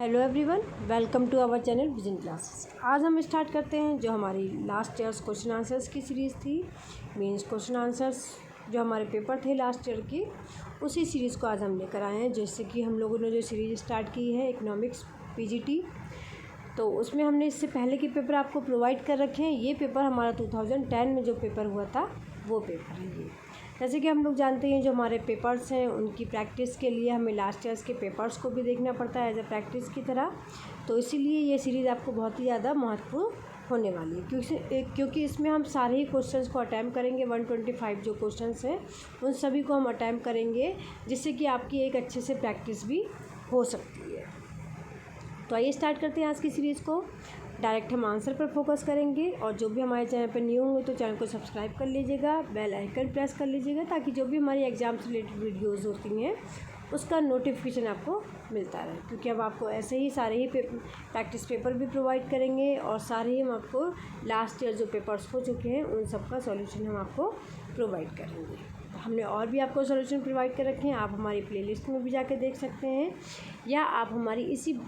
Hello everyone, welcome to our channel vision classes. आज हम start करते हैं जो हमारी लास्ट ईयर्स क्वेश्चन आंसर्स की सीरीज़ थी। मींस क्वेश्चन आंसर्स जो हमारे पेपर थे लास्ट ईयर के, उसी सीरीज़ को आज हम लेकर आए हैं। जैसे कि हम लोगों ने जो सीरीज़ स्टार्ट की है इकोनॉमिक्स पीजीटी, तो उसमें हमने इससे पहले के पेपर आपको प्रोवाइड कर रखे हैं। ये पेपर हमारा 2010 में जो पेपर हुआ था वो पेपर है ये। जैसे कि हम लोग जानते हैं जो हमारे पेपर्स हैं उनकी प्रैक्टिस के लिए हमें लास्ट ईयर्स के पेपर्स को भी देखना पड़ता है एज अ प्रैक्टिस की तरह। तो इसीलिए ये सीरीज़ आपको बहुत ही ज़्यादा महत्वपूर्ण होने वाली है, क्योंकि इसमें हम सारे ही क्वेश्चंस को अटैम्प्ट करेंगे। 125 जो क्वेश्चंस हैं उन सभी को हम अटैम्प्ट करेंगे, जिससे कि आपकी एक अच्छे से प्रैक्टिस भी हो सकती है। तो आइए स्टार्ट करते हैं आज की सीरीज़ को। डायरेक्ट हम आंसर पर फोकस करेंगे, और जो भी हमारे चैनल पर न्यू होंगे तो चैनल को सब्सक्राइब कर लीजिएगा, बेल आइकन प्रेस कर लीजिएगा, ताकि जो भी हमारी एग्ज़ाम से रिलेटेड वीडियोज़ होती हैं उसका नोटिफिकेशन आपको मिलता रहे। क्योंकि अब आपको ऐसे ही सारे ही प्रैक्टिस पेपर भी प्रोवाइड करेंगे, और सारे ही हम आपको लास्ट ईयर जो पेपर्स हो चुके हैं उन सब का सॉल्यूशन हम आपको प्रोवाइड करेंगे। हमने और भी आपको सॉल्यूशन प्रोवाइड कर रखे हैं, आप हमारी प्लेलिस्ट में भी जाके देख सकते हैं, या आप हमारी इसी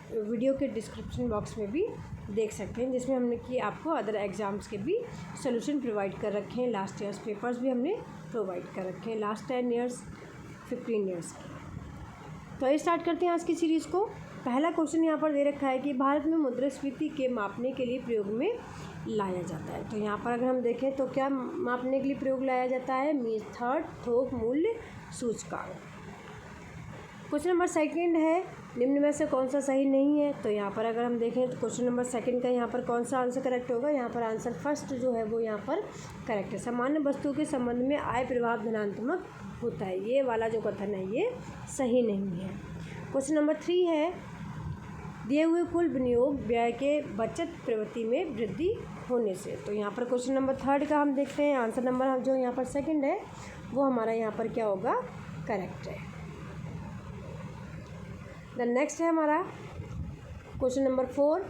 वीडियो के डिस्क्रिप्शन बॉक्स में भी देख सकते हैं, जिसमें हमने कि आपको अदर एग्ज़ाम्स के भी सॉल्यूशन प्रोवाइड कर रखे हैं। लास्ट ईयर्स पेपर्स भी हमने प्रोवाइड कर रखे हैं, लास्ट 10 ईयर्स 15 ईयर्स के। तो ये स्टार्ट करते हैं आज की सीरीज़ को। पहला क्वेश्चन यहाँ पर दे रखा है कि भारत में मुद्रास्फीति के मापने के लिए प्रयोग में लाया जाता है। तो यहाँ पर अगर हम देखें तो क्या मापने के लिए प्रयोग लाया जाता है? मेथड थोक मूल्य सूचकांक। क्वेश्चन नंबर सेकंड है, निम्न में से कौन सा सही नहीं है? तो यहाँ पर अगर हम देखें तो क्वेश्चन नंबर सेकंड का यहाँ पर कौन सा आंसर करेक्ट होगा? यहाँ पर आंसर फर्स्ट जो है वो यहाँ पर करेक्ट है। सामान्य वस्तुओं के संबंध में आय प्रभाव धनात्मक होता है, ये वाला जो कथन है ये सही नहीं है। क्वेश्चन नंबर 3 है, दिए हुए कुल विनियोग व्यय के बचत प्रवृत्ति में वृद्धि होने से। तो यहाँ पर क्वेश्चन नंबर 3 का हम देखते हैं आंसर नंबर जो यहाँ पर सेकेंड है वो हमारा यहाँ पर क्या होगा? करेक्ट है। द नेक्स्ट है हमारा क्वेश्चन नंबर 4,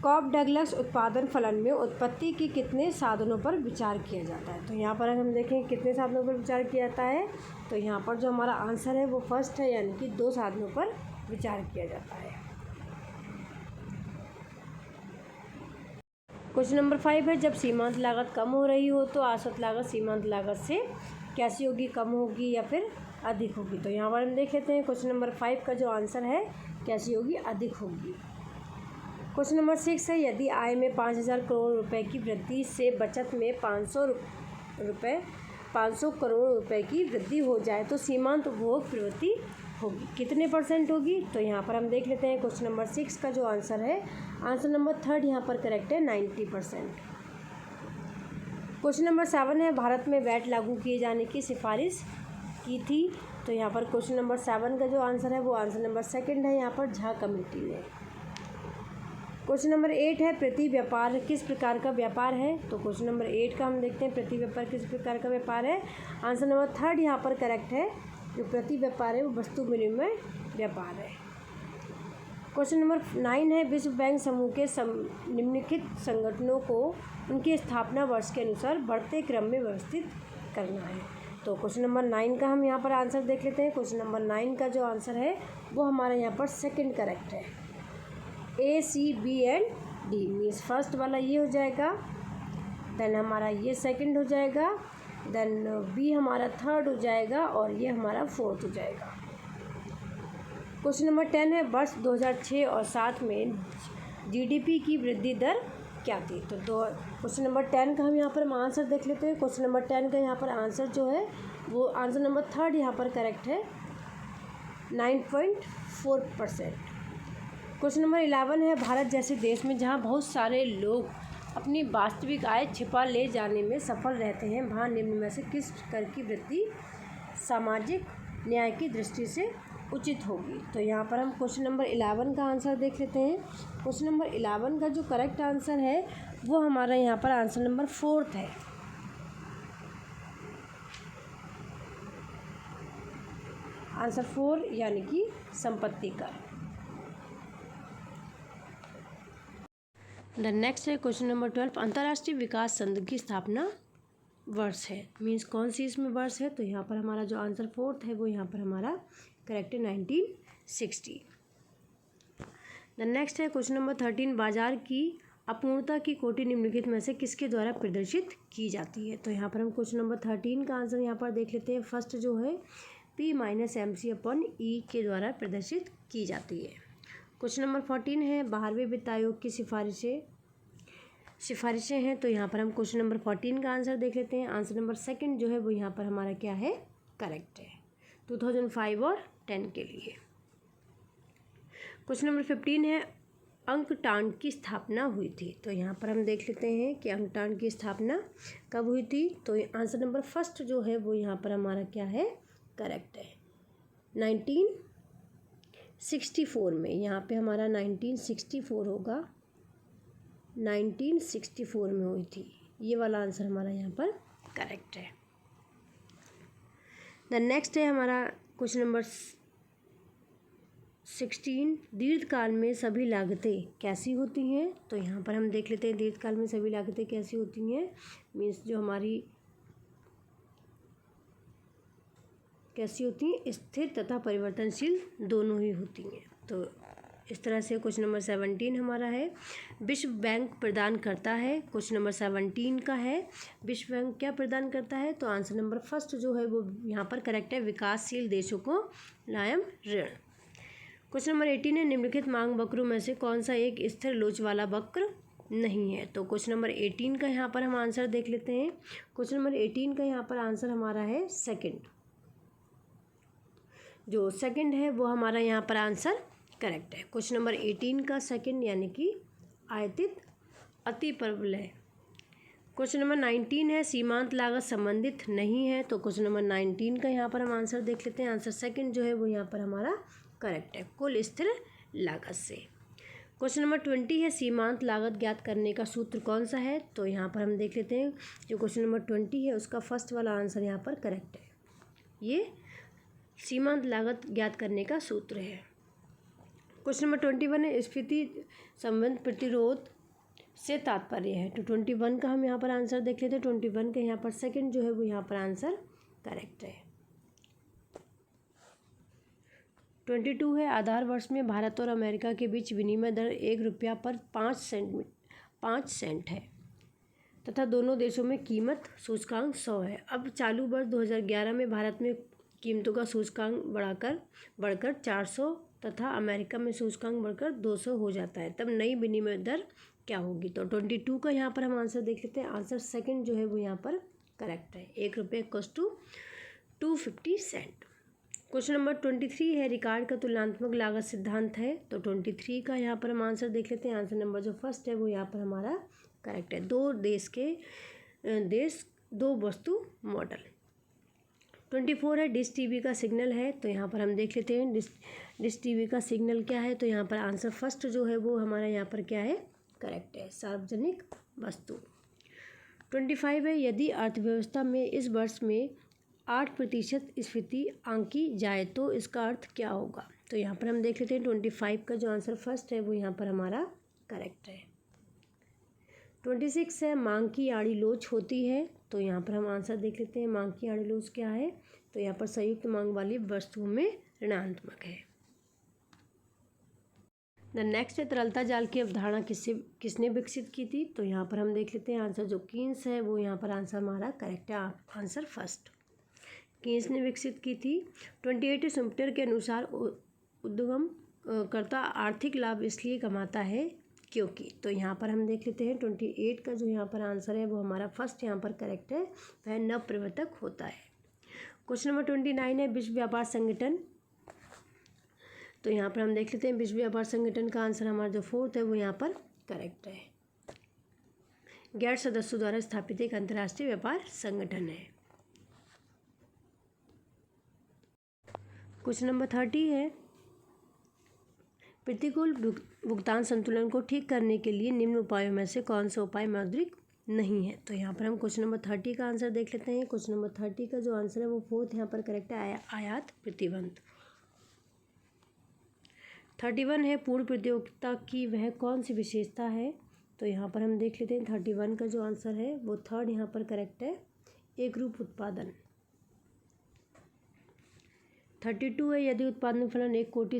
कॉप डगलस उत्पादन फलन में उत्पत्ति के कितने साधनों पर विचार किया जाता है? तो यहाँ पर अगर हम देखें कितने साधनों पर विचार किया जाता है, तो यहाँ पर जो हमारा आंसर है वो फर्स्ट है, यानी कि 2 साधनों पर विचार किया जाता है। क्वेश्चन नंबर 5 है, जब सीमांत लागत कम हो रही हो तो औसत लागत सीमांत लागत से कैसी होगी? कम होगी या फिर अधिक होगी? तो यहाँ पर हम देख लेते हैं क्वेश्चन नंबर 5 का जो आंसर है कैसी होगी? अधिक होगी। क्वेश्चन नंबर 6 है, यदि आय में 5000 करोड़ रुपए की वृद्धि से बचत में 500 करोड़ रुपए की वृद्धि हो जाए तो सीमांत उपभोग प्रवृत्ति होगी, कितने % होगी? तो यहाँ पर हम देख लेते हैं क्वेश्चन नंबर 6 का जो आंसर है, आंसर नंबर 3 यहाँ पर करेक्ट है, 90%। क्वेश्चन नंबर 7 है, भारत में वैट लागू किए जाने की सिफारिश की थी। तो यहाँ पर क्वेश्चन नंबर 7 का जो आंसर है वो आंसर नंबर सेकंड है, यहाँ पर झा कमेटी ने। क्वेश्चन नंबर 8 है, प्रति व्यापार किस प्रकार का व्यापार है? तो क्वेश्चन नंबर 8 का हम देखते हैं प्रति व्यापार किस प्रकार का व्यापार है, आंसर नंबर 3 यहाँ पर करेक्ट है। जो प्रति व्यापार है वो वस्तु विनिमय व्यापार है। क्वेश्चन नंबर 9 है, विश्व बैंक समूह के निम्नलिखित संगठनों को उनके स्थापना वर्ष के अनुसार बढ़ते क्रम में व्यवस्थित करना है। तो क्वेश्चन नंबर 9 का हम यहाँ पर आंसर देख लेते हैं। क्वेश्चन नंबर 9 का जो आंसर है वो हमारा यहाँ पर सेकंड करेक्ट है, A, C, B and D। Means first वाला ये हो जाएगा, देन हमारा ये सेकंड हो जाएगा, देन B हमारा थर्ड हो जाएगा, और ये हमारा फोर्थ हो जाएगा। क्वेश्चन नंबर 10 है, वर्ष 2006 और 7 में GDP की वृद्धि दर क्या थी? तो क्वेश्चन नंबर 10 का हम यहाँ पर आंसर देख लेते हैं। क्वेश्चन नंबर 10 का यहाँ पर आंसर जो है वो आंसर नंबर 3 यहाँ पर करेक्ट है, 9.4%। क्वेश्चन नंबर 11 है, भारत जैसे देश में जहाँ बहुत सारे लोग अपनी वास्तविक आय छिपा ले जाने में सफल रहते हैं, वहाँ निम्न में से किस कर की वृद्धि सामाजिक न्याय की दृष्टि से उचित होगी? तो यहाँ पर हम क्वेश्चन नंबर 11 का आंसर देख लेते हैं। क्वेश्चन नंबर 11 का जो करेक्ट आंसर है वो हमारा यहाँ पर आंसर नंबर 4 है, आंसर 4 यानी कि संपत्ति कर। द नेक्स्ट है क्वेश्चन नंबर 12, अंतर्राष्ट्रीय विकास संघ की स्थापना वर्ष है। मीन्स कौन सी इसमें वर्ष है? तो यहाँ पर हमारा जो आंसर 4 है वो यहाँ पर हमारा करेक्ट है, 19 60। द नेक्स्ट है क्वेश्चन नंबर 13, बाजार की अपूर्णता की कोटि निम्नलिखित में से किसके द्वारा प्रदर्शित की जाती है। तो यहाँ पर हम क्वेश्चन नंबर 13 का आंसर यहाँ पर देख लेते हैं। फर्स्ट जो है P माइनस MC/E के द्वारा प्रदर्शित की जाती है। क्वेश्चन नंबर 14 है, 12वें वित्त आयोग की सिफारिशें हैं। तो यहाँ पर हम क्वेश्चन नंबर 14 का आंसर देख लेते हैं। आंसर नंबर सेकंड जो है वो यहाँ पर हमारा क्या है, करेक्ट है, 2005 और 10 के लिए। क्वेश्चन नंबर 15 है, अंकटान की स्थापना हुई थी। तो यहाँ पर हम देख लेते हैं कि अंकटान की स्थापना कब हुई थी। तो आंसर नंबर फर्स्ट जो है वो यहाँ पर हमारा क्या है, करेक्ट है, 1964 में। यहाँ पे हमारा 1964 होगा, 1964 में हुई थी। ये वाला आंसर हमारा यहाँ पर करेक्ट है। द नेक्स्ट है हमारा क्वेश्चन नंबर 16, दीर्घकाल में सभी लागतें कैसी होती हैं। तो यहाँ पर हम देख लेते हैं दीर्घकाल में सभी लागतें कैसी होती हैं। मीन्स जो हमारी कैसी होती हैं, स्थिर तथा परिवर्तनशील दोनों ही होती हैं। तो इस तरह से क्वेश्चन नंबर 17 हमारा है, विश्व बैंक प्रदान करता है। क्वेश्चन नंबर 17 का है, विश्व बैंक क्या प्रदान करता है। तो आंसर नंबर फर्स्ट जो है वो यहाँ पर करेक्ट है, विकासशील देशों को मुलायम ऋण। क्वेश्चन नंबर 18 है, निम्नलिखित मांग वक्रों में से कौन सा एक स्थिर लोच वाला वक्र नहीं है। तो क्वेश्चन नंबर 18 का यहाँ पर हम आंसर देख लेते हैं। क्वेश्चन नंबर 18 का यहाँ पर आंसर हमारा है सेकंड, जो सेकंड है वो हमारा यहाँ पर आंसर करेक्ट है। क्वेश्चन नंबर 18 का सेकंड यानी कि आयतित अतिपरवलय। क्वेश्चन नंबर 19 है, सीमांत लागत संबंधित नहीं है। तो क्वेश्चन नंबर 19 का यहाँ पर हम आंसर देख लेते हैं। आंसर सेकंड जो है वो यहाँ पर हमारा करेक्ट है, कुल स्थिर लागत से। क्वेश्चन नंबर 20 है, सीमांत लागत ज्ञात करने का सूत्र कौन सा है। तो यहाँ पर हम देख लेते हैं, जो क्वेश्चन नंबर 20 है उसका फर्स्ट वाला आंसर यहाँ पर करेक्ट है। ये सीमांत लागत ज्ञात करने का सूत्र है। क्वेश्चन नंबर 21 है, स्फीति संबंध प्रतिरोध से तात्पर्य है। तो 21 का हम यहाँ पर आंसर देख लेते हैं। 21 का यहाँ पर सेकंड जो है वो यहाँ पर आंसर करेक्ट है। 22 है, आधार वर्ष में भारत और अमेरिका के बीच विनिमय दर 1 रुपया पर 5 सेंट है तथा दोनों देशों में कीमत सूचकांक 100 है। अब चालू वर्ष 2011 में भारत में कीमतों का सूचकांक बढ़कर 400 तथा अमेरिका में सूचकांक बढ़कर 200 हो जाता है, तब नई विनिमय दर क्या होगी। तो 22 का यहाँ पर हम आंसर देख लेते हैं। आंसर सेकंड जो है वो यहाँ पर करेक्ट है, 1 रुपये equals to 250 cent. Question number 23 है, रिकॉर्ड का तुलनात्मक लागत सिद्धांत है। तो 23 का यहाँ पर हम आंसर देख लेते हैं। आंसर नंबर जो फर्स्ट है वो यहाँ पर हमारा करेक्ट है, दो वस्तु मॉडल। 24 है, डिश टीवी का सिग्नल है। तो यहाँ पर हम देख लेते हैं डिश टीवी का सिग्नल क्या है। तो यहाँ पर आंसर फर्स्ट जो है वो हमारा यहाँ पर क्या है, करेक्ट है, सार्वजनिक वस्तु। 25 है, यदि अर्थव्यवस्था में इस वर्ष में 8% स्फीति आंकी जाए तो इसका अर्थ क्या होगा। तो यहाँ पर हम देख लेते हैं 25 का जो आंसर फर्स्ट है वो यहाँ पर हमारा करेक्ट है। 26 है, मांग की आड़ी लोच होती है। तो यहाँ पर हम आंसर देख लेते हैं, मांग की आड़ी लोच क्या है। तो यहाँ पर संयुक्त मांग वाली वस्तुओं में ऋणात्मक है। द नेक्स्ट है, तरलता जाल की अवधारणा किसने विकसित की थी। तो यहाँ पर हम देख लेते हैं, आंसर जो कीन्स है वो यहाँ पर आंसर हमारा करेक्ट है, आंसर फर्स्ट, कीन्स ने विकसित की थी। 28 सुम्पटर के अनुसार उद्यम करता आर्थिक लाभ इसलिए कमाता है क्योंकि। तो यहाँ पर हम देख लेते हैं 28 का जो यहाँ पर आंसर है वो हमारा फर्स्ट यहाँ पर करेक्ट है, वह नवप्रवर्तक होता है। क्वेश्चन नंबर 29 है, विश्व व्यापार संगठन। तो यहाँ पर हम देख लेते हैं विश्व व्यापार संगठन का आंसर हमारा जो फोर्थ है वो यहाँ पर करेक्ट है, गैर सदस्यों द्वारा स्थापित एक अंतर्राष्ट्रीय व्यापार संगठन है। क्वेश्चन नंबर 30 है, प्रतिकूल भुगतान संतुलन को ठीक करने के लिए निम्न उपायों में से कौन सा उपाय मौद्रिक नहीं है। तो यहाँ पर हम क्वेश्चन नंबर 30 का आंसर देख लेते हैं। क्वेश्चन नंबर 30 का जो आंसर है वो फोर्थ यहाँ पर करेक्ट है, आयात प्रतिबंध। 31 है, पूर्ण प्रतियोगिता की वह कौन सी विशेषता है। तो यहाँ पर हम देख लेते हैं 31 का जो आंसर है वो थर्ड यहाँ पर करेक्ट है, एक रूप उत्पादन। 32 है, यदि उत्पादन फलन एक कोटि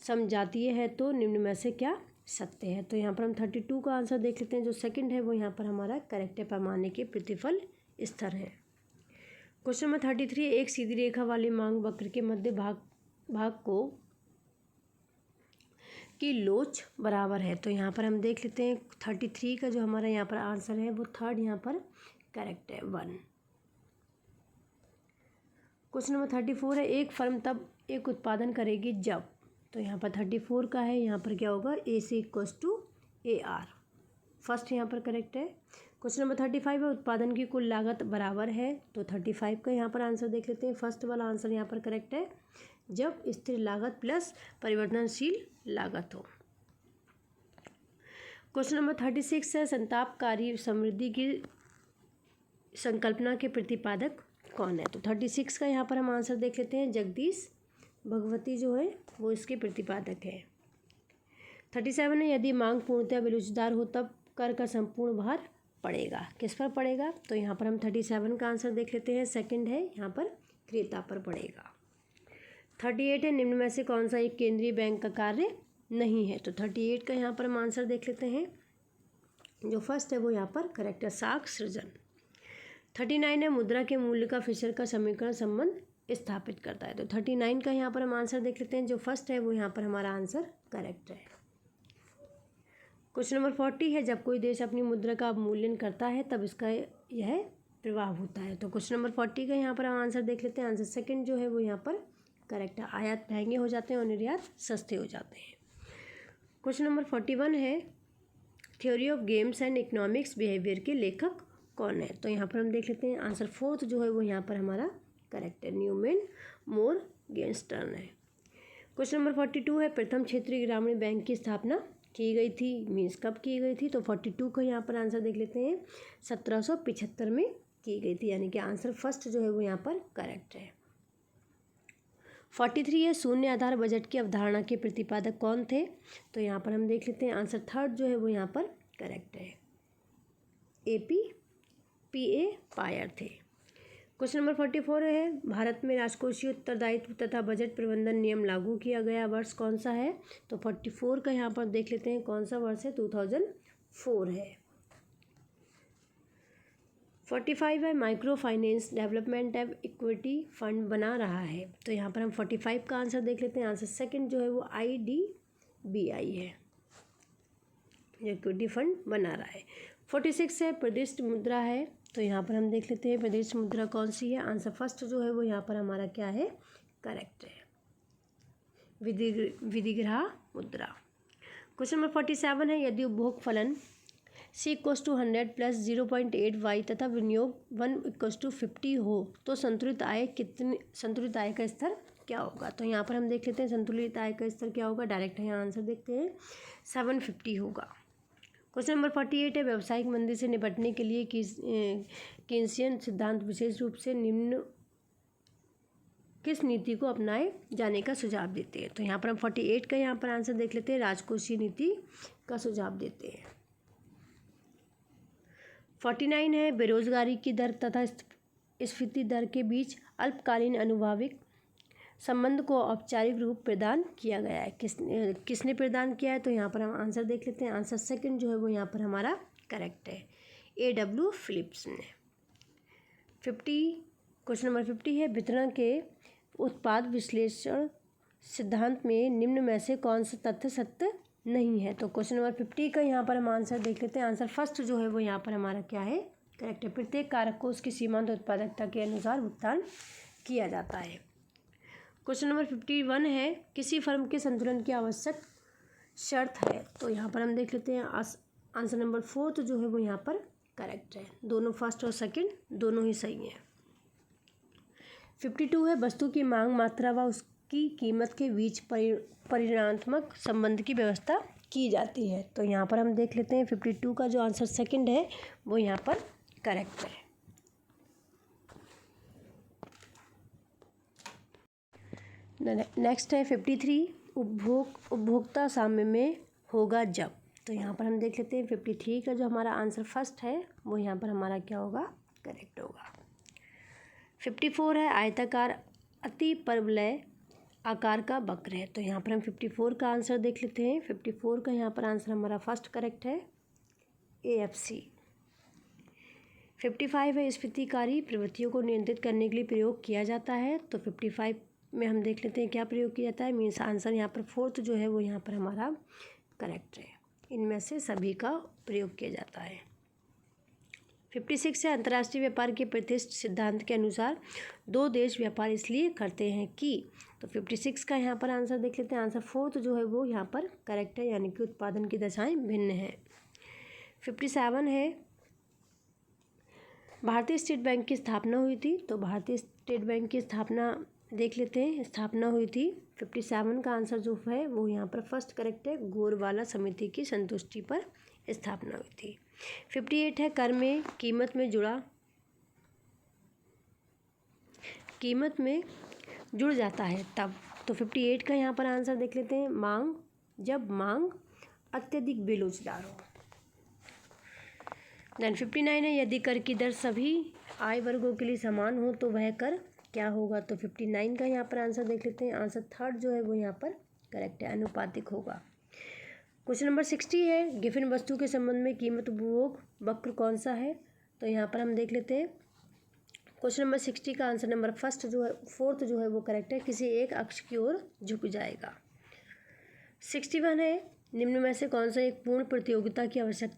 समजातीय है तो निम्न में से क्या सत्य है। तो यहाँ पर हम 32 का आंसर देख लेते हैं। जो सेकंड है वो यहाँ पर हमारा करेक्ट है, पैमाने के प्रतिफल स्तर है। क्वेश्चन नंबर 33, एक सीधी रेखा वाली मांग वक्र के मध्य भाग को की लोच बराबर है। तो यहाँ पर हम देख लेते हैं 33 का जो हमारा यहाँ पर आंसर है वो थर्ड यहाँ पर करेक्ट है, 1। क्वेश्चन नंबर 34 है, एक फर्म तब एक उत्पादन करेगी जब। तो यहाँ पर 34 का है, यहाँ पर क्या होगा, AC = AR, फर्स्ट यहाँ पर करेक्ट है। क्वेश्चन नंबर 35 है, उत्पादन की कुल लागत बराबर है। तो 35 का यहाँ पर आंसर देख लेते हैं। फर्स्ट वाला आंसर यहाँ पर करेक्ट है, जब स्थिर लागत प्लस परिवर्तनशील लागत हो। क्वेश्चन नंबर 36 है, संतापकारी समृद्धि की संकल्पना के प्रतिपादक कौन है। तो 36 का यहाँ पर हम आंसर देख लेते हैं। जगदीश भगवती जो है वो इसके प्रतिपादक है। 37 है, यदि मांग पूर्णतः बेरोजगार हो तब कर का संपूर्ण भार पड़ेगा। किस पर पड़ेगा। तो यहाँ पर हम 37 का आंसर देख लेते हैं। सेकंड है यहाँ पर क्रेता पर पड़ेगा। 38 है, निम्न में से कौन सा एक केंद्रीय बैंक का कार्य नहीं है। तो 38 का यहाँ पर हम आंसर देख लेते हैं। जो फर्स्ट है वो यहाँ पर करेक्ट है, साख सृजन। 39 है, मुद्रा के मूल्य का फिशर का समीकरण संबंध स्थापित करता है। तो 39 का यहाँ पर हम आंसर देख लेते हैं। जो फर्स्ट है वो यहाँ पर हमारा आंसर करेक्ट है। क्वेश्चन नंबर 40 है, जब कोई देश अपनी मुद्रा का अवमूल्यन करता है तब इसका यह प्रभाव होता है। तो क्वेश्चन नंबर 40 का यहाँ पर हम आंसर देख लेते हैं। आंसर सेकंड जो है वो यहाँ पर करेक्ट है, आयात महंगे हो जाते हैं और निर्यात सस्ते हो जाते हैं। क्वेश्चन नंबर 41 है, theory of games and economics behaviour के लेखक कौन है। तो यहाँ पर हम देख लेते हैं। आंसर फोर्थ जो है वो यहाँ पर हमारा करेक्ट है, न्यूमैन मोरगेनस्टर्न है। क्वेश्चन नंबर 42 है, प्रथम क्षेत्रीय ग्रामीण बैंक की स्थापना की गई थी, मीन्स कब की गई थी। तो 42 का यहाँ पर आंसर देख लेते हैं। 1775 में की गई थी, यानी कि आंसर फर्स्ट जो है वो यहाँ पर करेक्ट है। 43 है, शून्य आधार बजट की अवधारणा के प्रतिपादक कौन थे। तो यहाँ पर हम देख लेते हैं। आंसर थर्ड जो है वो यहाँ पर करेक्ट है, APPA पायर थे। क्वेश्चन नंबर 44 है, भारत में राजकोषीय उत्तरदायित्व तथा बजट प्रबंधन नियम लागू किया गया वर्ष कौन सा है। तो 44 का यहाँ पर देख लेते हैं कौन सा वर्ष है, 2004 है। 45 है, micro finance development and equity fund बना रहा है। तो यहाँ पर हम 45 का आंसर देख लेते हैं। आंसर सेकंड जो है वो IDBI है, इक्विटी फंड बना रहा है। 46 है, प्रदिष्ट मुद्रा है। तो यहाँ पर हम देख लेते हैं प्रदिष्ट मुद्रा कौन सी है। आंसर फर्स्ट जो है वो यहाँ पर हमारा क्या है, करेक्ट है, विधिग्रह मुद्रा। क्वेश्चन नंबर 47 है, यदि उपभोग फलन C = 100 + 0.8y तथा विनियोग 1 = 50 हो तो संतुलित आय का स्तर क्या होगा। तो यहाँ पर हम देख लेते हैं संतुलित आय का स्तर क्या होगा। डायरेक्ट यहाँ आंसर देखते हैं, 750 होगा। क्वेश्चन नंबर 48 है, व्यावसायिक मंदी से निपटने के लिए कीन्सियन सिद्धांत विशेष रूप से निम्न किस नीति को अपनाए जाने का सुझाव देते हैं। तो यहाँ पर हम 48 का यहाँ पर आंसर देख लेते हैं, राजकोषीय नीति का सुझाव देते हैं। 49 है, बेरोजगारी की दर तथा स्फीति दर के बीच अल्पकालीन अनुभाविक संबंध को औपचारिक रूप प्रदान किया गया है। किसने प्रदान किया है। तो यहाँ पर हम आंसर देख लेते हैं। आंसर सेकंड जो है वो यहाँ पर हमारा करेक्ट है, AW फिलिप्स ने। क्वेश्चन नंबर 50 है, वितरण के उत्पाद विश्लेषण सिद्धांत में निम्न में से कौन सा तथ्य सत्य नहीं है। तो क्वेश्चन नंबर 50 का यहाँ पर हम आंसर देख लेते हैं। आंसर फर्स्ट जो है वो यहाँ पर हमारा क्या है, करेक्ट है, प्रत्येक कारक को उसकी सीमांत उत्पादकता के अनुसार भुगतान किया जाता है। क्वेश्चन नंबर 51 है, किसी फर्म के संतुलन की आवश्यक शर्त है। तो यहाँ पर हम देख लेते हैं। आंसर नंबर 4 जो है वो यहाँ पर करेक्ट है, दोनों फर्स्ट और सेकंड दोनों ही सही हैं। 52 है, वस्तु की मांग मात्रा व उसकी कीमत के बीच परिणात्मक संबंध की व्यवस्था की जाती है। तो यहाँ पर हम देख लेते हैं 52 का जो आंसर सेकंड है वो यहाँ पर करेक्ट है। नेक्स्ट है 53, उपभोक्ता साम्य में होगा जब। तो यहाँ पर हम देख लेते हैं 53 का जो हमारा आंसर फर्स्ट है वो यहाँ पर हमारा क्या होगा, करेक्ट होगा। 54 है, आयताकार अति परवलय आकार का वक्र है। तो यहाँ पर हम 54 का आंसर देख लेते हैं। 54 का यहाँ पर आंसर हमारा फर्स्ट करेक्ट है, AFC। 55 है स्फीतिकारी प्रवृत्तियों को नियंत्रित करने के लिए प्रयोग किया जाता है। तो 55 में हम देख लेते हैं क्या प्रयोग किया जाता है। मीन्स आंसर यहाँ पर फोर्थ जो है वो यहाँ पर हमारा करेक्ट है। इनमें से सभी का प्रयोग किया जाता है। 56 है अंतर्राष्ट्रीय व्यापार के प्रतिष्ठित सिद्धांत के अनुसार दो देश व्यापार इसलिए करते हैं कि। तो 56 का यहाँ पर आंसर देख लेते हैं। आंसर फोर्थ जो है वो यहाँ पर करेक्ट है, यानी कि उत्पादन की दशाएं भिन्न हैं। 57 है भारतीय स्टेट बैंक की स्थापना हुई थी। तो भारतीय स्टेट बैंक की स्थापना देख लेते हैं। स्थापना हुई थी 57 का आंसर जो है वो यहाँ पर फर्स्ट करेक्ट है, गोरवाला समिति की संतुष्टि पर स्थापना हुई थी। 58 है कर में कीमत में जुड़ जाता है तब। तो 58 का यहाँ पर आंसर देख लेते हैं, जब मांग अत्यधिक बेलोचदार हो। देन 59 है यदि कर की दर सभी आय वर्गों के लिए समान हो तो वह कर क्या होगा। तो 59 का यहाँ पर आंसर देख लेते हैं। आंसर थर्ड जो है वो यहाँ पर करेक्ट है, अनुपातिक होगा। क्वेश्चन नंबर 60 है गिवन वस्तु के संबंध में कीमत उपभोग वक्र कौन सा है। तो यहाँ पर हम देख लेते हैं। क्वेश्चन नंबर 60 का आंसर नंबर फोर्थ जो है वो करेक्ट है, किसी एक अक्ष की ओर झुक जाएगा। 61 है निम्न में से कौन सा एक पूर्ण प्रतियोगिता की आवश्यक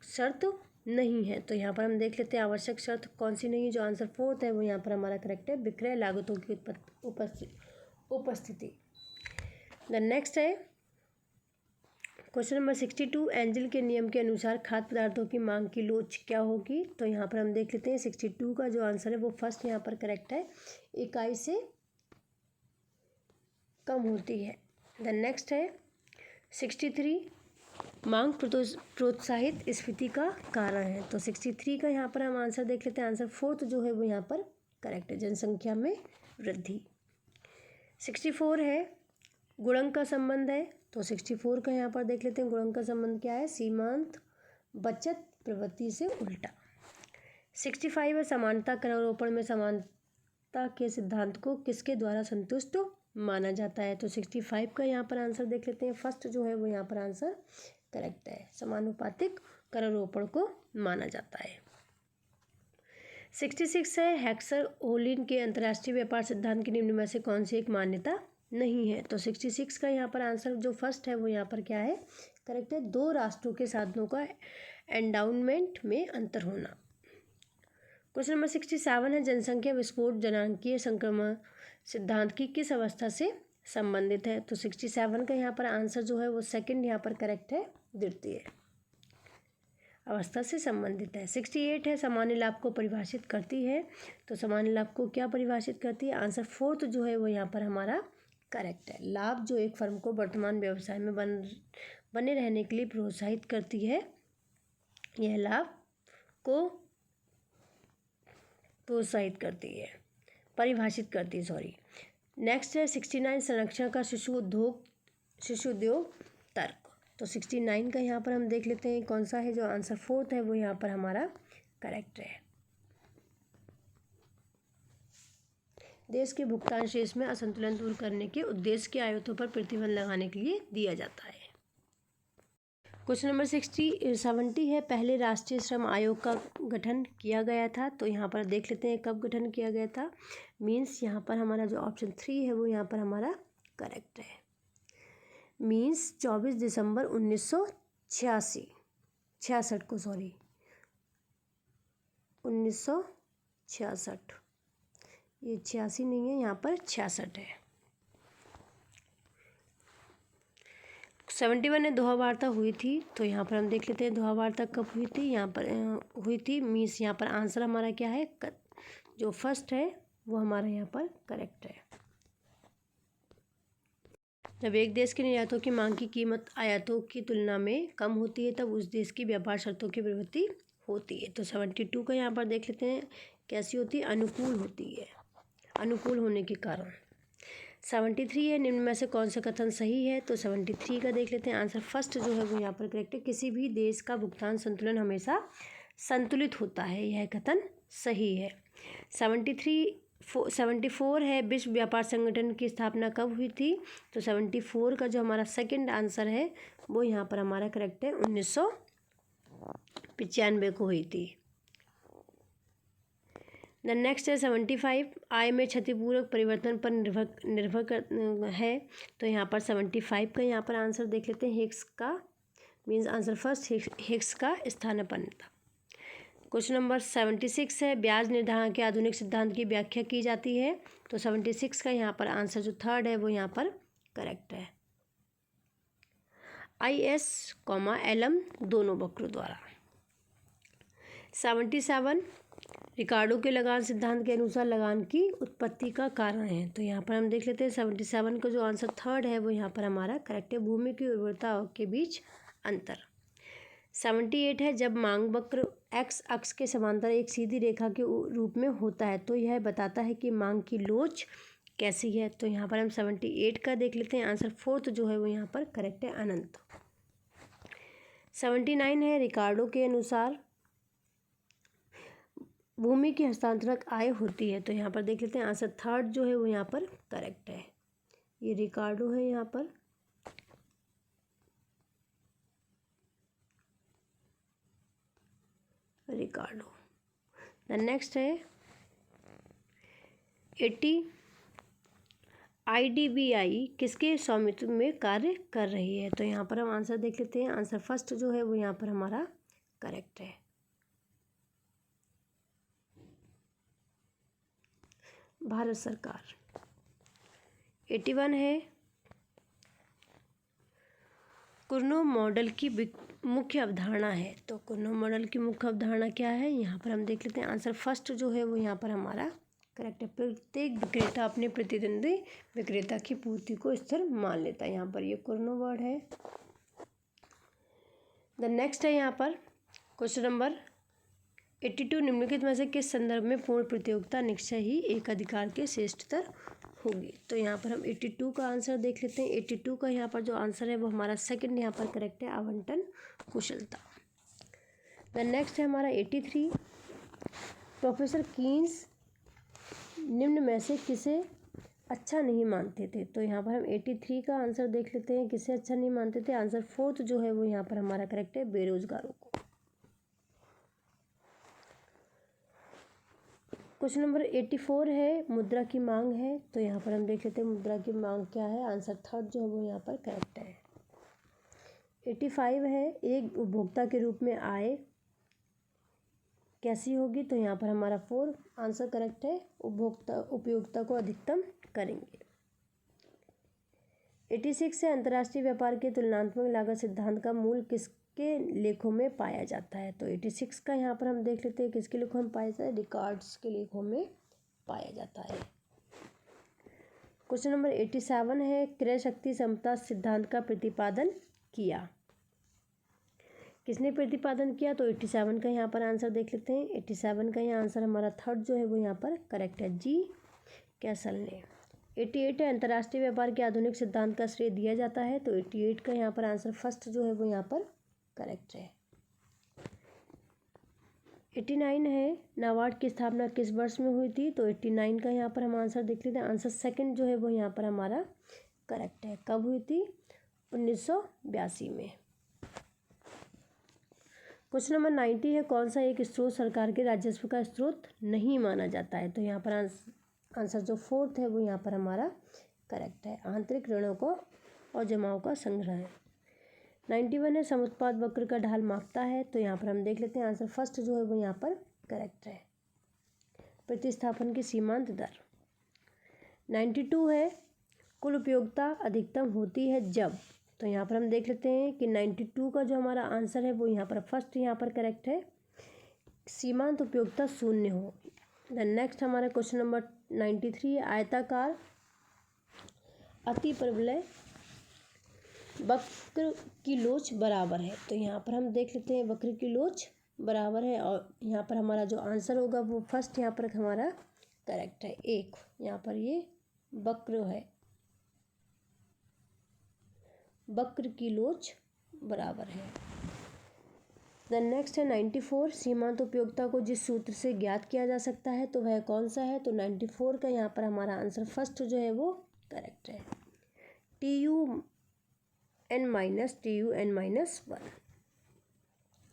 शर्त नहीं है। तो यहाँ पर हम देख लेते हैं आवश्यक शर्त कौन सी नहीं है। जो आंसर फोर्थ है वो यहाँ पर हमारा करेक्ट है, विक्रय लागतों की उपस्थिति। द नेक्स्ट है क्वेश्चन नंबर 62 एंजल के नियम के अनुसार खाद्य पदार्थों की मांग की लोच क्या होगी। तो यहाँ पर हम देख लेते हैं 62 का जो आंसर है वो फर्स्ट यहाँ पर करेक्ट है, इकाई से कम होती है। द नेक्स्ट है 63 मांग प्रोत्साहित स्फीति का कारण है। तो 63 का यहाँ पर हम आंसर देख लेते हैं। आंसर फोर्थ जो है वो यहाँ पर करेक्ट है, जनसंख्या में वृद्धि। 64 है गुणक का संबंध है। तो 64 का यहाँ पर देख लेते हैं गुणक का संबंध क्या है, सीमांत बचत प्रवृत्ति से उल्टा। 65 है समानता करारोपण में समानता के सिद्धांत को किसके द्वारा संतुष्ट माना जाता है। तो 65 का यहाँ पर आंसर देख लेते हैं। फर्स्ट जो है वो यहाँ पर आंसर करेक्ट है, समानुपातिक करारोपण को माना जाता है। 66 है हेक्सर ओलिन के अंतर्राष्ट्रीय व्यापार सिद्धांत के निम्न में से कौन सी एक मान्यता नहीं है। तो 66 का यहाँ पर आंसर जो फर्स्ट है वो यहाँ पर क्या है, करेक्ट है, दो राष्ट्रों के साधनों का एंडाउनमेंट में अंतर होना। क्वेश्चन नंबर 67 है जनसंख्या विस्फोट जनांकीय संक्रमण सिद्धांत की किस अवस्था से संबंधित है। तो 67 का यहाँ पर आंसर जो है वो सेकंड यहाँ पर करेक्ट है, द्वितीय अवस्था से संबंधित है। 68 है सामान्य लाभ को परिभाषित करती है। तो सामान्य लाभ को क्या परिभाषित करती है। आंसर फोर्थ जो है वो यहाँ पर हमारा करेक्ट है, लाभ जो एक फर्म को वर्तमान व्यवसाय में बने रहने के लिए प्रोत्साहित करती है, यह लाभ को प्रोत्साहित करती है, परिभाषित करती है, सॉरी। नेक्स्ट है 69 संरक्षण का शिशु उद्योग तर्क। तो 69 का यहाँ पर हम देख लेते हैं कौन सा है। जो आंसर फोर्थ है वो यहाँ पर हमारा करेक्ट है, देश के भुगतान शेष में असंतुलन दूर करने के उद्देश्य के आयातों पर प्रतिबंध लगाने के लिए दिया जाता है। क्वेश्चन नंबर 70 है पहले राष्ट्रीय श्रम आयोग का गठन किया गया था। तो यहाँ पर देख लेते हैं कब गठन किया गया था। मीन्स यहाँ पर हमारा जो ऑप्शन 3 है वो यहाँ पर हमारा करेक्ट है। मीन्स 24 दिसंबर 1966 को, सॉरी 1966, ये 86 नहीं है, यहाँ पर 66 है। 71 है दोहा वार्ता हुई थी। तो यहाँ पर हम देख लेते हैं दोहा वार्ता कब हुई थी। यहाँ पर हुई थी, मीन्स यहाँ पर आंसर हमारा क्या है, जो फर्स्ट है वो हमारा यहाँ पर करेक्ट है। जब एक देश के निर्यातों की मांग की कीमत आयातों की तुलना में कम होती है तब उस देश की व्यापार शर्तों की प्रवृत्ति होती है। तो 72 का यहाँ पर देख लेते हैं कैसी होती है, अनुकूल होती है, अनुकूल होने के कारण। 73 है निम्न में से कौन सा कथन सही है। तो 73 का देख लेते हैं। आंसर फर्स्ट जो है वो यहाँ पर करेक्ट है, किसी भी देश का भुगतान संतुलन हमेशा संतुलित होता है, यह कथन सही है। 73 74 है विश्व व्यापार संगठन की स्थापना कब हुई थी? तो 74 का जो हमारा सेकंड आंसर है वो यहाँ पर हमारा करेक्ट है, 1995 को हुई थी। द नेक्स्ट है 75, आय में क्षतिपूर्वक परिवर्तन पर निर्भर कर है। तो यहाँ पर 75 का यहाँ पर आंसर देख लेते हैं, हिग्स का मीन्स आंसर फर्स्ट हिग्स का स्थानापन्न था। क्वेश्चन नंबर 76 है, ब्याज निर्धारण के आधुनिक सिद्धांत की व्याख्या की जाती है। तो 76 का यहाँ पर आंसर जो थर्ड है वो यहाँ पर करेक्ट है, IS, LM दोनों वक्रों द्वारा। 77, रिकार्डो के लगान सिद्धांत के अनुसार लगान की उत्पत्ति का कारण है। तो यहाँ पर हम देख लेते हैं 77 का जो आंसर थर्ड है वो यहाँ पर हमारा करेक्ट है, भूमि की उर्वरता के बीच अंतर। 78 है, जब मांग वक्र एक्स अक्ष के समांतर एक सीधी रेखा के रूप में होता है तो यह बताता है कि मांग की लोच कैसी है। तो यहाँ पर हम 78 का देख लेते हैं, आंसर फोर्थ जो है वो यहाँ पर करेक्ट है, अनंत। 79 है, रिकार्डो के अनुसार भूमि की हस्तांतरक आय होती है। तो यहाँ पर देख लेते हैं, आंसर थर्ड जो है वो यहाँ पर करेक्ट है, ये रिकार्डो है यहाँ पर। रिकार्डो। द नेक्स्ट है 80, IDBI किसके स्वामित्व में कार्य कर रही है। तो यहाँ पर हम आंसर देख लेते हैं, आंसर फर्स्ट जो है वो यहाँ पर हमारा करेक्ट है, भारत सरकार। 81 है, कुर्नो मॉडल की मुख्य अवधारणा है। तो कुर्नो मॉडल की मुख्य अवधारणा क्या है, यहाँ पर हम देख लेते हैं, आंसर फर्स्ट जो है वो यहाँ पर हमारा करेक्ट है, प्रत्येक विक्रेता अपने प्रतिद्वंदी विक्रेता की पूर्ति को स्थिर मान लेता है। यहाँ पर ये कुर्नो वर्ड है। द नेक्स्ट है यहाँ पर क्वेश्चन नंबर 82, निम्नलिखित में से किस संदर्भ में पूर्ण प्रतियोगिता निश्चय ही एक अधिकार के श्रेष्ठतर होगी। तो यहाँ पर हम 82 का आंसर देख लेते हैं। 82 का यहाँ पर जो आंसर है वो हमारा सेकंड यहाँ पर करेक्ट है, आवंटन कुशलता। द नेक्स्ट है हमारा 83, प्रोफेसर कीन्स निम्न में से किसे अच्छा नहीं मानते थे। तो यहाँ पर हम 83 का आंसर देख लेते हैं, किसे अच्छा नहीं मानते थे, आंसर फोर्थ जो है वो यहाँ पर हमारा करेक्ट है, बेरोजगारों को। क्वेश्चन नंबर 84 है, मुद्रा की मांग है। तो यहाँ पर हम देख लेते हैं मुद्रा की मांग क्या है, आंसर थर्ड जो है वो यहाँ पर करेक्ट है। 85 है, एक उपभोक्ता के रूप में आय कैसी होगी। तो यहाँ पर हमारा फोर आंसर करेक्ट है, उपयोगिता को अधिकतम करेंगे। 86 है, अंतर्राष्ट्रीय व्यापार के तुलनात्मक लागत सिद्धांत का मूल किसके लेखों में पाया जाता है। तो 86 का यहाँ पर हम देख लेते हैं, किसके लेखों में पाया जाता है, रिकॉर्ड्स के लेखों में पाया जाता है। क्वेश्चन नंबर 87 है, क्रय शक्ति समता सिद्धांत का प्रतिपादन किया, किसने प्रतिपादन किया। तो 87 का यहाँ पर आंसर देख लेते हैं। 87 का यहाँ आंसर हमारा थर्ड जो है वो यहाँ पर करेक्ट है, जी कैसल ने। 88 है, अंतर्राष्ट्रीय व्यापार के आधुनिक सिद्धांत का श्रेय दिया जाता है। तो 88 का यहाँ पर आंसर फर्स्ट जो है वो यहाँ पर करेक्ट है। 89 है, नाबार्ड की स्थापना किस वर्ष में हुई थी। तो 89 का यहाँ पर हम आंसर देख लेते हैं, आंसर सेकंड जो है वो यहाँ पर हमारा करेक्ट है, कब हुई थी, 1982 में। क्वेश्चन नंबर 90 है, कौन सा एक स्रोत सरकार के राजस्व का स्रोत नहीं माना जाता है। तो यहाँ पर आंसर जो फोर्थ है वो यहाँ पर हमारा करेक्ट है, आंतरिक ऋणों को और जमाओं का संग्रह है। 91 है, समुत्पाद वक्र का ढाल मापता है। तो यहाँ पर हम देख लेते हैं, आंसर फर्स्ट जो है वो यहाँ पर करेक्ट है, प्रतिस्थापन की सीमांत दर। 92 है, कुल उपयोगिता अधिकतम होती है जब। तो यहाँ पर हम देख लेते हैं कि 92 का जो हमारा आंसर है वो यहाँ पर फर्स्ट यहाँ पर करेक्ट है, सीमांत उपयोगिता शून्य हो। द नेक्स्ट हमारा क्वेश्चन नंबर 93 है, आयताकार अति परवलय वक्र की लोच बराबर है। तो यहाँ पर हम देख लेते हैं वक्र की लोच बराबर है, और यहाँ पर हमारा जो आंसर होगा वो फर्स्ट यहाँ पर हमारा करेक्ट है, एक यहाँ पर ये वक्र है, वक्र की लोच बराबर है। देन नेक्स्ट है 94, सीमांत उपयोगिता को जिस सूत्र से ज्ञात किया जा सकता है तो वह कौन सा है। तो 94 का यहाँ पर हमारा आंसर फर्स्ट जो है वो करेक्ट है, TUN-1।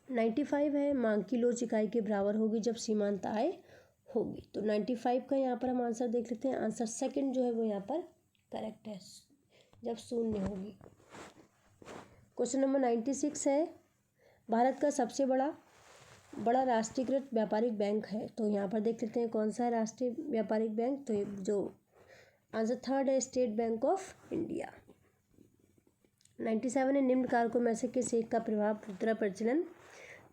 95 है, मांग की लोच इकाई के बराबर होगी जब सीमांत आय होगी। तो 95 का यहाँ पर हम आंसर देख लेते हैं। आंसर सेकंड जो है वो यहाँ पर करेक्ट है, जब शून्य होगी। क्वेश्चन नंबर 96 है, भारत का सबसे बड़ा राष्ट्रीयकृत व्यापारिक बैंक है। तो यहाँ पर देख लेते हैं कौन सा है राष्ट्रीय व्यापारिक बैंक। तो जो आंसर थर्ड है, स्टेट बैंक ऑफ इंडिया। 97 है, निम्न कारकों में से किस एक का प्रभाव मुद्रा प्रचलन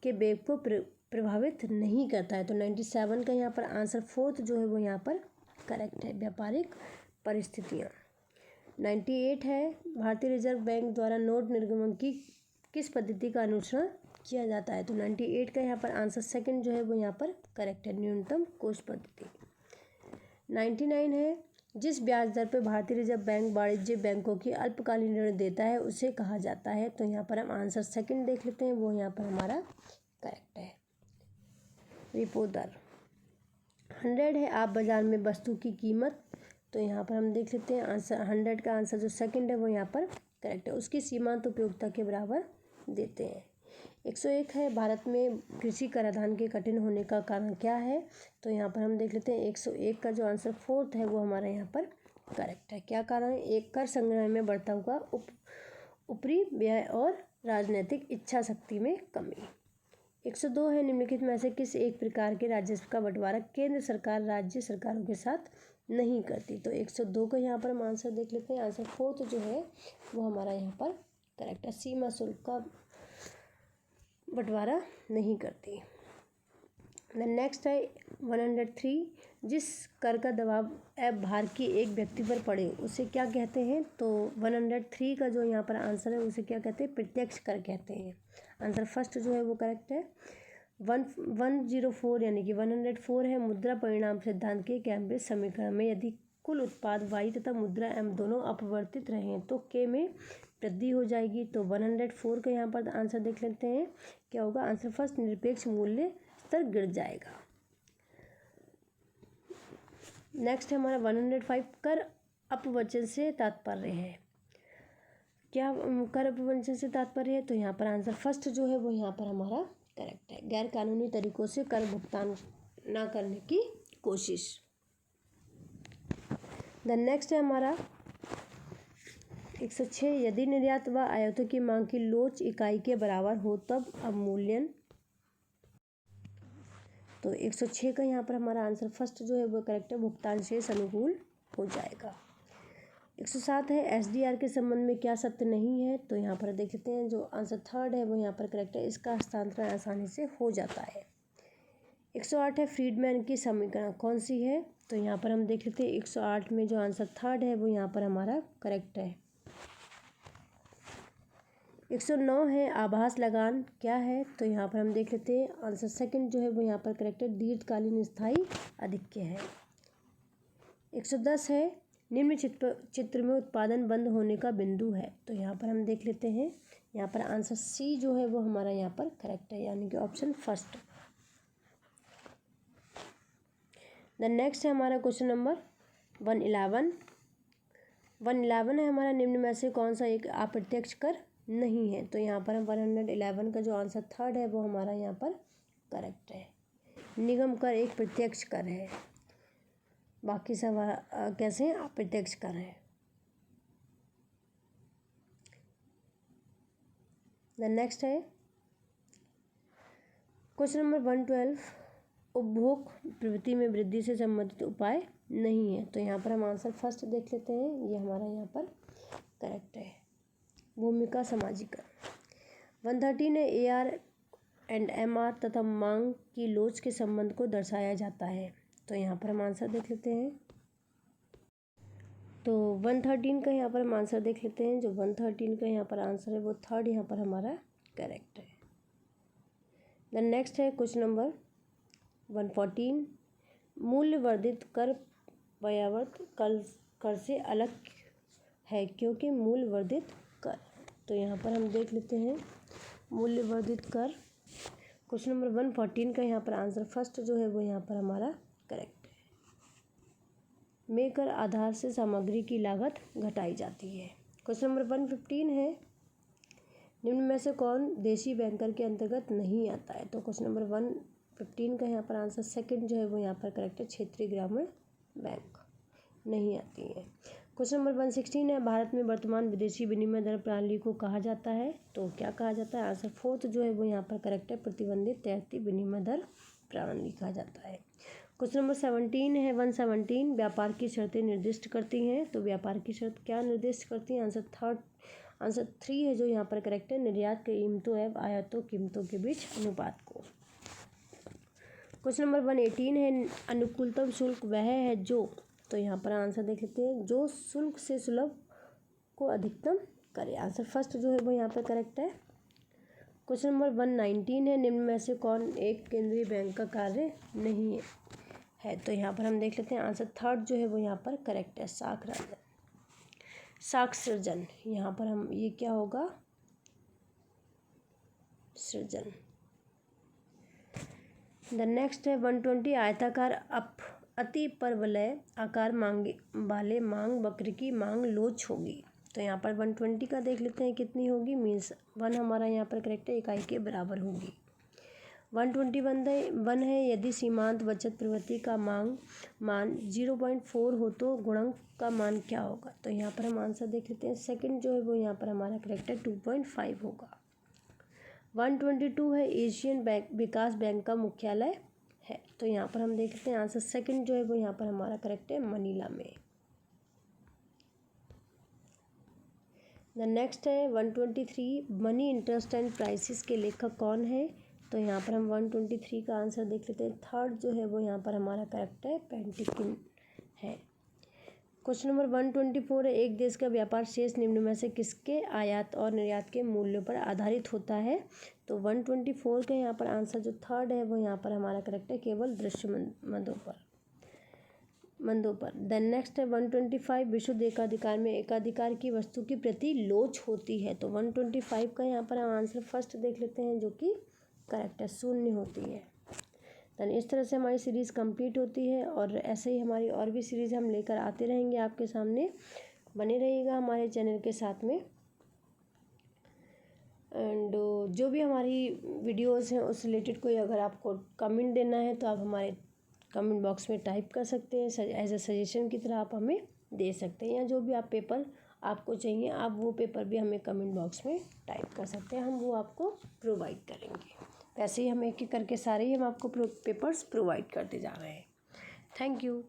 के वेग को प्रभावित नहीं करता है। तो 97 का यहाँ पर आंसर फोर्थ जो है वो यहाँ पर करेक्ट है, व्यापारिक परिस्थितियाँ। 98 है, भारतीय रिजर्व बैंक द्वारा नोट निर्गमन की किस पद्धति का अनुसरण किया जाता है। तो 98 का यहाँ पर आंसर सेकंड जो है वो यहाँ पर करेक्ट है, न्यूनतम कोष पद्धति। 99 है, जिस ब्याज दर पर भारतीय रिजर्व बैंक वाणिज्यिक बैंकों की अल्पकालीन ऋण देता है उसे कहा जाता है। तो यहाँ पर हम आंसर सेकंड देख लेते हैं, वो यहाँ पर हमारा करेक्ट है, रिपो दर। 100 है, आप बाजार में वस्तु की कीमत। तो यहाँ पर हम देख लेते हैं आंसर 100 का आंसर जो सेकंड है वो यहाँ पर करेक्ट है, उसकी सीमांत उपयोगिता के बराबर देते हैं। 101 है, भारत में कृषि कराधान के कठिन होने का कारण क्या है। तो यहाँ पर हम देख लेते हैं 101 का जो आंसर फोर्थ है वो हमारा यहाँ पर करेक्ट है। क्या कारण है, एक कर संग्रह में बढ़ता हुआ ऊपरी व्यय और राजनीतिक इच्छा शक्ति में कमी। 102 है, निम्नलिखित में से किस एक प्रकार के राजस्व का बंटवारा केंद्र सरकार राज्य सरकारों के साथ नहीं करती। तो 102 का यहाँ पर हम आंसर देख लेते हैं। आंसर फोर्थ जो है वो हमारा यहाँ पर करेक्ट है, सीमा शुल्क का बंटवारा नहीं करती। देन नेक्स्ट है 103, जिस कर का दबाव भार की एक व्यक्ति पर पड़े उसे क्या कहते हैं। तो 103 का जो यहाँ पर आंसर है उसे क्या कहते हैं, प्रत्यक्ष कर कहते हैं। आंसर फर्स्ट जो है वो करेक्ट है। 104 यानी कि 104 है, मुद्रा परिणाम सिद्धांत के कैम्ब्रिज समीकरण में यदि कुल उत्पाद वाई तथा मुद्रा एम दोनों अपवर्तित रहें तो के में वृद्धि हो जाएगी। तो 104 का यहाँ पर आंसर देख लेते हैं, क्या होगा। आंसर फर्स्ट, निरपेक्ष मूल्य स्तर गिर जाएगा। नेक्स्ट है हमारा 105, कर अपवचन से तात्पर्य है। क्या कर अपवचन से तात्पर्य है। तो यहाँ पर आंसर फर्स्ट जो है वो यहाँ पर हमारा करेक्ट है, गैर कानूनी तरीकों से कर भुगतान ना करने की कोशिश। देन नेक्स्ट है हमारा 106, यदि निर्यात व आयातों की मांग की लोच इकाई के बराबर हो तब अवमूल्यन। तो 106 का यहाँ पर हमारा आंसर फर्स्ट जो है वो करेक्ट है, भुगतान शेष अनुकूल हो जाएगा। 107 है, एसडीआर के संबंध में क्या सत्य नहीं है। तो यहाँ पर देख लेते हैं, जो आंसर थर्ड है वो यहाँ पर करेक्ट है, इसका हस्तांतरण आसानी से हो जाता है। 108 है, फ्रीडमैन की समीकरण कौन सी है। तो यहाँ पर हम देख लेते हैं 108 में जो आंसर थर्ड है वो यहाँ पर हमारा करेक्ट है। 109 है, आभास लगान क्या है। तो यहाँ पर हम देख लेते हैं आंसर सेकंड जो है वो यहाँ पर करेक्ट है, दीर्घकालीन स्थायी अधिक्य है। 110 है, निम्न चित्र में उत्पादन बंद होने का बिंदु है। तो यहाँ पर हम देख लेते हैं, यहाँ पर आंसर सी जो है वो हमारा यहाँ पर करेक्ट है, यानी कि ऑप्शन फर्स्ट। देन नेक्स्ट है हमारा क्वेश्चन नंबर 111 है हमारा, निम्न में से कौन सा एक अप्रत्यक्ष कर नहीं है। तो यहाँ पर हम 111 का जो आंसर थर्ड है वो हमारा यहाँ पर करेक्ट है, निगम कर एक प्रत्यक्ष कर है, बाकी सब कैसे अप्रत्यक्ष कर है। देन नेक्स्ट है क्वेश्चन नंबर 112, उपभोग प्रवृत्ति में वृद्धि से संबंधित उपाय नहीं है। तो यहाँ पर हम आंसर फर्स्ट देख लेते हैं, ये हमारा यहाँ पर करेक्ट है, भूमिका समाजीकरण। 113 है, AR&MR तथा मांग की लोच के संबंध को दर्शाया जाता है। तो यहाँ पर हम आंसर देख लेते हैं, तो 113 का यहाँ पर हम आंसर देख लेते हैं, जो 113 का यहाँ पर आंसर है वो थर्ड यहाँ पर हमारा करेक्ट है। देन नेक्स्ट है क्वेश्चन नंबर 114, मूल्य वर्धित कर पर्यावर्त कर से अलग है क्योंकि मूल्य वर्धित कर। तो यहाँ पर हम देख लेते हैं, मूल्य वर्धित कर क्वेश्चन नंबर 114 का यहाँ पर आंसर फर्स्ट जो है वो यहाँ पर हमारा करेक्ट है। मेकर आधार से सामग्री की लागत घटाई जाती है। क्वेश्चन नंबर 115 है, निम्न में से कौन देशी बैंकर के अंतर्गत नहीं आता है। तो क्वेश्चन नंबर 115 का यहाँ पर आंसर सेकंड जो है वो यहाँ पर करेक्ट है, क्षेत्रीय ग्रामीण बैंक नहीं आती है। क्वेश्चन नंबर 116 है, भारत में वर्तमान विदेशी विनिमय दर प्रणाली को कहा जाता है। तो क्या कहा जाता है, आंसर फोर्थ जो है वो यहाँ पर करेक्ट है, प्रतिबंधित तैरती विनिमय दर प्रणाली कहा जाता है। क्वेश्चन नंबर 17 है, 117 व्यापार की शर्तें निर्दिष्ट करती हैं। तो व्यापार की शर्त क्या निर्दिष्ट करती हैं, आंसर 3 है जो यहाँ पर करेक्ट है, निर्यात कीमतों एवं आयातों कीमतों के बीच अनुपात को। क्वेश्चन नंबर 118 है, अनुकूलतम शुल्क वह है जो, तो यहाँ पर आंसर देख लेते हैं, जो शुल्क से सुलभ को अधिकतम करे। आंसर फर्स्ट जो है वो यहाँ पर करेक्ट है। क्वेश्चन नंबर 119 है, निम्न में से कौन एक केंद्रीय बैंक का कार्य नहीं है। तो यहाँ पर हम देख लेते हैं, आंसर थर्ड जो है वो यहाँ पर करेक्ट है, साख सृजन। यहाँ पर हम ये क्या होगा, सृजन। द नेक्स्ट है 120 आयताकार अति परवलय आकार मांगे वाले मांग वक्र की मांग लोच होगी। तो यहाँ पर 120 का देख लेते हैं कितनी होगी, मीन्स 1 हमारा यहाँ पर करेक्ट है, इकाई के बराबर होगी। 121 है, यदि सीमांत बचत प्रवृत्ति का मान 0.4 हो तो गुणक का मान क्या होगा। तो यहाँ पर हम आंसर देख लेते हैं, सेकंड जो है वो यहाँ पर हमारा करेक्ट है, 2.5 होगा। 122 है, एशियन बैंक विकास बैंक का मुख्यालय है। तो यहाँ पर हम देख लेते हैं, आंसर सेकंड जो है वो यहाँ पर हमारा करेक्ट है, मनीला में। द नेक्स्ट है 123 मनी इंटरेस्ट एंड प्राइसेस के लेखक कौन है। तो यहाँ पर हम 123 का आंसर देख लेते हैं, थर्ड जो है वो यहाँ पर हमारा करेक्ट है, पेंटिकिन है। क्वेश्चन नंबर 124 है, एक देश का व्यापार शेष निम्न में से किसके आयात और निर्यात के मूल्यों पर आधारित होता है। तो 124 का यहाँ पर आंसर जो थर्ड है वो यहाँ पर हमारा करेक्ट है, केवल दृश्य मंदों पर। देन नेक्स्ट है 125 विशुद्ध एकाधिकार में एकाधिकार की वस्तु की प्रति लोच होती है। तो 125 का यहाँ पर हम आंसर फर्स्ट देख लेते हैं जो कि करेक्ट है, शून्य होती है। देन इस तरह से हमारी सीरीज़ कंप्लीट होती है और ऐसे ही हमारी और भी सीरीज़ हम लेकर आते रहेंगे आपके सामने। बने रहिएगा हमारे चैनल के साथ में। एंड जो भी हमारी वीडियोस हैं उस रिलेटेड कोई अगर आपको कमेंट देना है तो आप हमारे कमेंट बॉक्स में टाइप कर सकते हैं, एज अ सजेशन की तरह आप हमें दे सकते हैं, या जो भी आप पेपर आपको चाहिए आप वो पेपर भी हमें कमेंट बॉक्स में टाइप कर सकते हैं, हम वो आपको प्रोवाइड करेंगे। वैसे ही हम एक एक करके सारे ही हम आपको पेपर्स प्रोवाइड करते जा रहे हैं। Thank you.